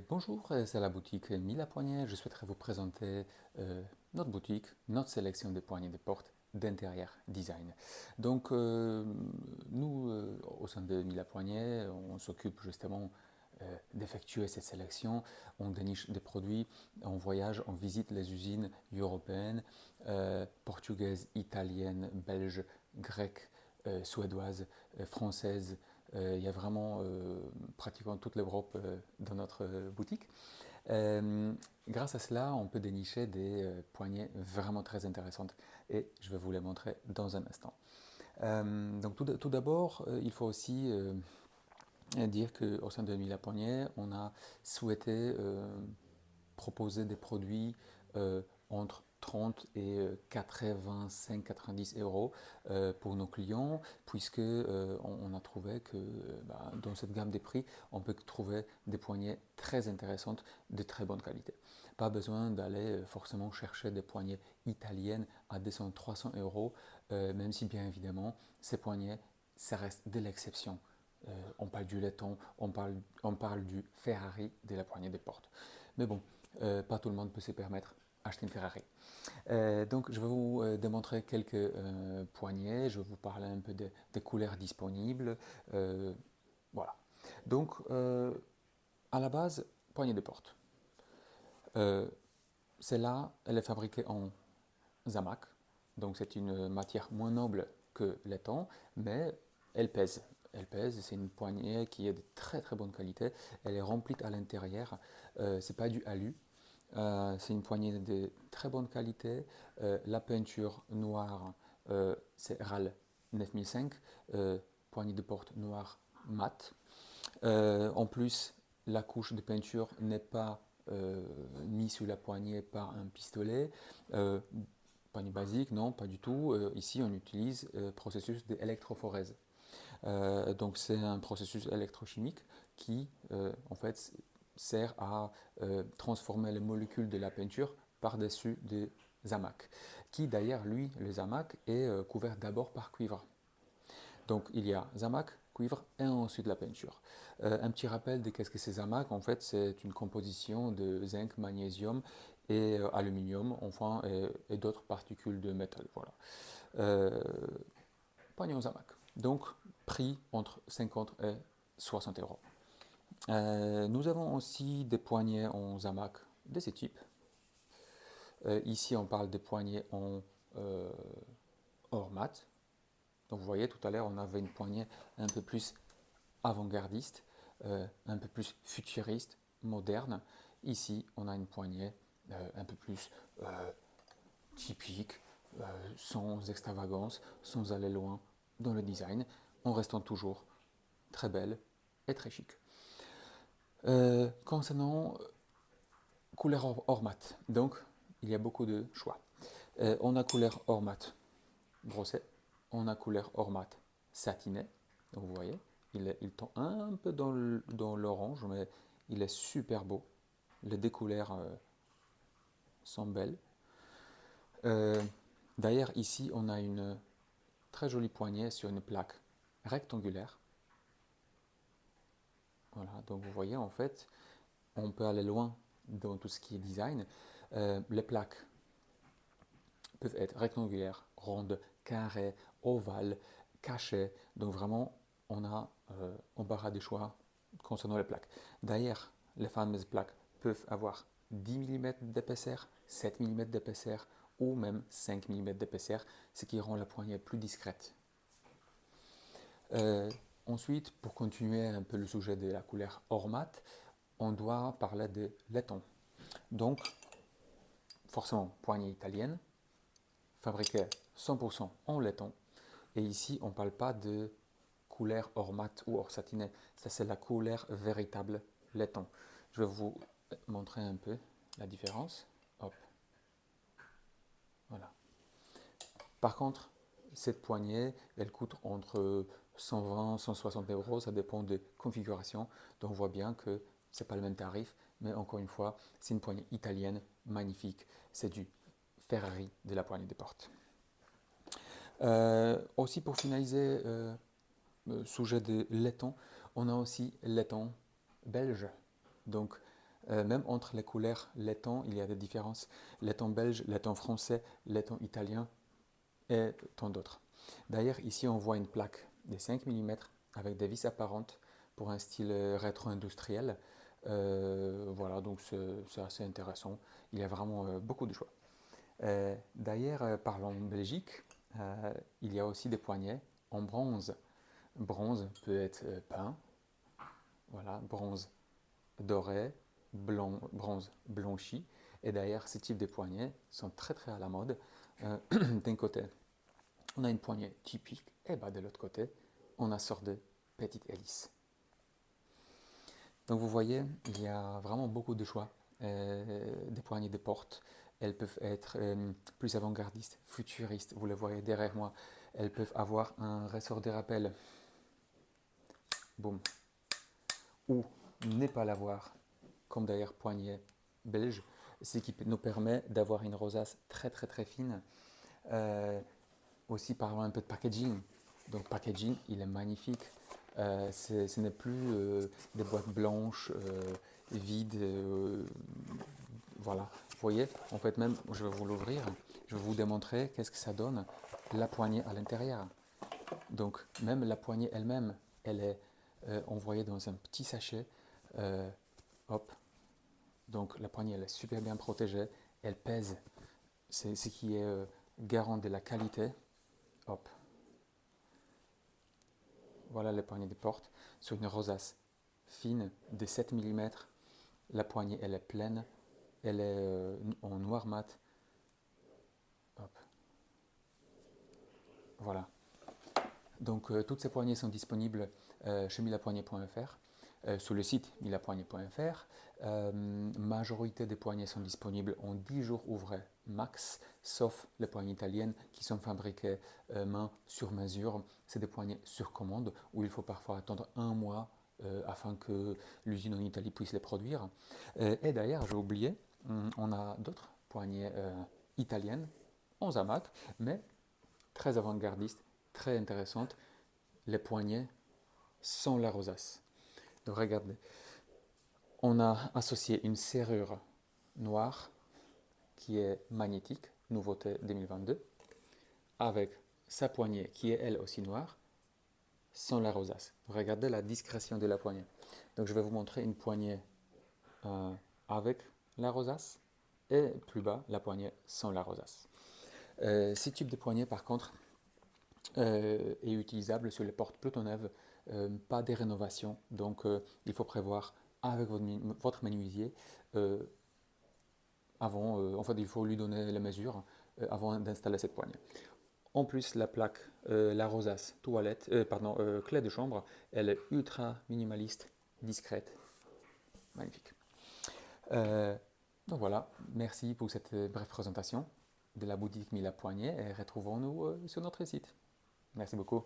Bonjour, c'est la boutique Mille à Poignets. Je souhaiterais vous présenter notre boutique, notre sélection de poignées de porte d'intérieur design. Donc, nous, au sein de Mille à Poignets, on s'occupe justement d'effectuer cette sélection. On déniche des produits, on voyage, on visite les usines européennes, portugaises, italiennes, belges, grecques, suédoises, françaises. Il y a vraiment pratiquement toute l'Europe dans notre boutique. Euh, Grâce à cela, on peut dénicher des poignées vraiment très intéressantes et je vais vous les montrer dans un instant. Donc tout d'abord, il faut aussi dire qu'au sein de Mille à Poignets, on a souhaité proposer des produits entre 30 et 85-90 euros pour nos clients, puisque on a trouvé que dans cette gamme des prix, on peut trouver des poignées très intéressantes de très bonne qualité. Pas besoin d'aller forcément chercher des poignées italiennes à 200-300 euros, même si bien évidemment, ces poignées, ça reste de l'exception. On parle du laiton, on parle du Ferrari de la poignée des portes. Mais bon, pas tout le monde peut se permettre d'acheter une Ferrari. Donc, je vais vous démontrer quelques poignées, je vais vous parler un peu des couleurs disponibles. Voilà. Donc, à la base, poignée de porte. Euh, Celle-là, elle est fabriquée en zamac, donc c'est une matière moins noble que laiton, mais elle pèse. Elle pèse, c'est une poignée qui est de très très bonne qualité. Elle est remplie à l'intérieur. C'est pas du alu, c'est une poignée de très bonne qualité. La peinture noire, c'est RAL 9005, poignée de porte noire mat. En plus, la couche de peinture n'est pas mise sur la poignée par un pistolet. Poignée basique, non, pas du tout. Ici, on utilise processus d'électrophorèse. Donc, c'est un processus électrochimique qui, en fait, sert à transformer les molécules de la peinture par-dessus des amas, qui d'ailleurs, lui, les amas, est couvert d'abord par cuivre. Donc il y a zamac, cuivre et ensuite la peinture. Un petit rappel de qu'est-ce que c'est zamac, en fait c'est une composition de zinc, magnésium et aluminium, enfin et d'autres particules de métal. Voilà. Euh, Pognon zamac. Donc prix entre 50 et 60 euros. Nous avons aussi des poignées en zamac de ce type. Ici, on parle des poignées en euh, or mat. Donc, vous voyez, tout à l'heure, on avait une poignée un peu plus avant-gardiste, un peu plus futuriste, moderne. Ici, on a une poignée un peu plus typique, sans extravagance, sans aller loin dans le design, en restant toujours très belle et très chic. Concernant couleur or mat, donc il y a beaucoup de choix. On a couleur or mat brossé, on a couleur or mat satiné, donc vous voyez, il tend un peu dans l'orange, mais il est super beau. Les découleurs sont belles. Euh, D'ailleurs, ici, on a une très jolie poignée sur une plaque rectangulaire. Voilà, donc vous voyez, en fait, on peut aller loin dans tout ce qui est design. Les plaques peuvent être rectangulaires, rondes, carrées, ovales, cachées. Donc vraiment, on a embarras de choix concernant les plaques. D'ailleurs, les fameuses plaques peuvent avoir 10 mm d'épaisseur, 7 mm d'épaisseur ou même 5 mm d'épaisseur, ce qui rend la poignée plus discrète. Euh, Ensuite, pour continuer un peu le sujet de la couleur or mat, on doit parler de laiton. Donc, forcément, poignée italienne, fabriquée 100% en laiton. Et ici, on ne parle pas de couleur or mat ou or satiné. Ça, c'est la couleur véritable laiton. Je vais vous montrer un peu la différence. Hop, voilà. Par contre, cette poignée, elle coûte entre 120 et 160 euros. Ça dépend des configurations. Donc, on voit bien que ce n'est pas le même tarif. Mais encore une fois, c'est une poignée italienne magnifique. C'est du Ferrari de la poignée des portes. Aussi, pour finaliser, sujet de laiton, on a aussi laiton belge. Donc, Même entre les couleurs laiton, il y a des différences. Laiton belge, laiton français, laiton italien et tant d'autres. D'ailleurs, ici, on voit une plaque de 5 mm avec des vis apparentes pour un style rétro-industriel. Voilà, donc c'est assez intéressant. Il y a vraiment beaucoup de choix. D'ailleurs, parlant de Belgique, il y a aussi des poignets en bronze. Bronze peut être peint, voilà, bronze doré, bronze blanchi. Et d'ailleurs, ces types de poignets sont très très à la mode. D'un côté, on a une poignée typique, et bah, de l'autre côté, on a sorte de petite hélice. Donc vous voyez, il y a vraiment beaucoup de choix. Des poignées de porte, elles peuvent être plus avant-gardistes, futuristes, vous le voyez derrière moi. Elles peuvent avoir un ressort de rappel, boum, ou ne pas l'avoir, comme d'ailleurs poignée belge, ce qui nous permet d'avoir une rosace très très très fine. Aussi parlons un peu de packaging. Donc packaging, il est magnifique. Ce n'est plus des boîtes blanches vides. Voilà. Vous voyez, en fait même, je vais vous l'ouvrir. Je vais vous démontrer qu'est-ce que ça donne, la poignée à l'intérieur. Donc même la poignée elle-même, elle est envoyée dans un petit sachet. Hop. Donc la poignée, elle est super bien protégée. Elle pèse. C'est ce qui est garant de la qualité. Hop. Voilà les poignées de porte sur une rosace fine de 7 mm. La poignée, elle est pleine. Elle est en noir mat. Hop. Voilà. Donc toutes ces poignées sont disponibles chez milapoignée.fr, sur le site milapoignée.fr. Majorité des poignées sont disponibles en 10 jours ouvrés max, sauf les poignées italiennes qui sont fabriquées main sur mesure. C'est des poignées sur commande où il faut parfois attendre un mois afin que l'usine en Italie puisse les produire. Et d'ailleurs, j'ai oublié, on a d'autres poignées italiennes en zamac, mais très avant-gardistes, très intéressantes, les poignets sans la rosace. Donc regardez, on a associé une serrure noire qui est magnétique, nouveauté 2022, avec sa poignée qui est elle aussi noire, sans la rosace. Regardez la discrétion de la poignée. Donc je vais vous montrer une poignée avec la rosace et plus bas la poignée sans la rosace. Ce type de poignée par contre est utilisable sur les portes Pluton neuves, pas des rénovations, donc il faut prévoir avec votre menuisier avant, en fait il faut lui donner les mesures avant d'installer cette poignée. En plus, la plaque, la rosace toilette, clé de chambre, elle est ultra minimaliste, discrète, magnifique. Donc voilà, merci pour cette brève présentation de la boutique Mila Poignée et retrouvons-nous sur notre site. Merci beaucoup.